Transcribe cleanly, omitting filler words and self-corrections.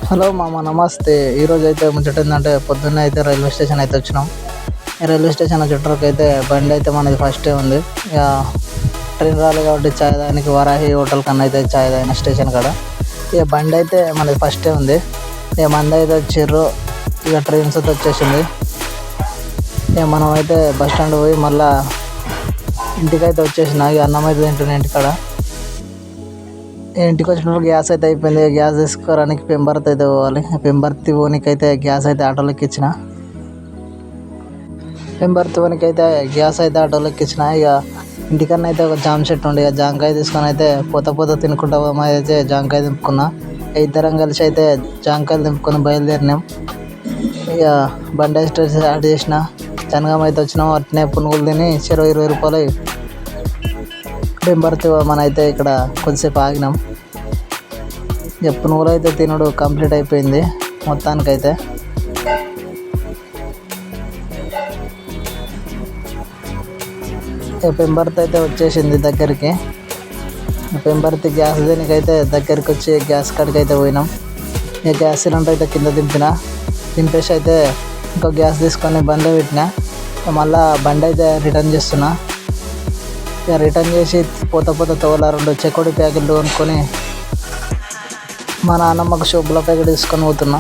Hello మామ, నమస్తే. ఈరోజు అయితే ముచ్చట ఏంటంటే, పొద్దున్నే అయితే రైల్వే స్టేషన్ అయితే వచ్చినాం. ఈ రైల్వే స్టేషన్ వచ్చేటరకు అయితే బండి అయితే మనది ఫస్టే ఉంది. ఇక ట్రైన్ రాలేదు కాబట్టి చాయ్ తాగడానికి వరాహి హోటల్ కన్నా అయితే చాయ్ తాగిన స్టేషన్ కాడ. ఇక బండి అయితే మనది ఫస్టే ఉంది. ఇక మంది అయితే వచ్చిర్రు. ఇక ట్రైన్స్ అయితే వచ్చేసింది. ఇక మనం అయితే బస్ స్టాండ్ పోయి మళ్ళీ ఇంటికైతే వచ్చేసిన. ఇక అన్నం అయితే తింటున్నా ఇంటికాడ. ఇంటికి వచ్చినప్పుడు గ్యాస్ అయితే అయిపోయింది. గ్యాస్ తీసుకోవడానికి పెంబర్తి అయితే పోవాలి. పెంబర్తి పోనీకి అయితే గ్యాస్ అయితే ఆటోలోకి ఇచ్చిన. పెంబర్తి పోనీకి అయితే గ్యాస్ అయితే ఆటోలోకి ఇచ్చిన. ఇక ఇంటికన్నా అయితే ఒక జామ చెట్టు ఉండే, ఇక జామకాయ తీసుకొని అయితే పోత తినుకుంటా అయితే జామకాయ దింపుకున్నా. ఇద్దరం కలిసి అయితే జామకాయలు దింపుకొని బయలుదేరినాం. ఇక బండి స్టార్ట్ చేసిన. జనగాం అయితే వచ్చినాం. అట్నే పునుగులు తిని 20 రూపాయలు పెంబర్తి మన అయితే ఇక్కడ కొద్దిసేపు ఆగినాం. ఇక పునుగులు అయితే తినడు కంప్లీట్ అయిపోయింది మొత్తానికైతే. ఇక పెంబర్తి అయితే వచ్చేసింది దగ్గరికి. పెంబర్తి గ్యాస్ దీనికైతే దగ్గరికి వచ్చి గ్యాస్ కాడికి అయితే పోయినాం. ఇక గ్యాస్ సిలిండర్ అయితే కింద దింపేసి అయితే ఇంకో గ్యాస్ తీసుకొని బండి పెట్టిన. మళ్ళీ బండి అయితే రిటర్న్ చేస్తున్నా. ఇక రిటర్న్ చేసి పోత తోల 2 చెకోడి ప్యాకెట్లు కొనుక్కొని మా నాన్నమ్మకు షోపుల ప్యాకెట్ తీసుకొని పోతున్నా.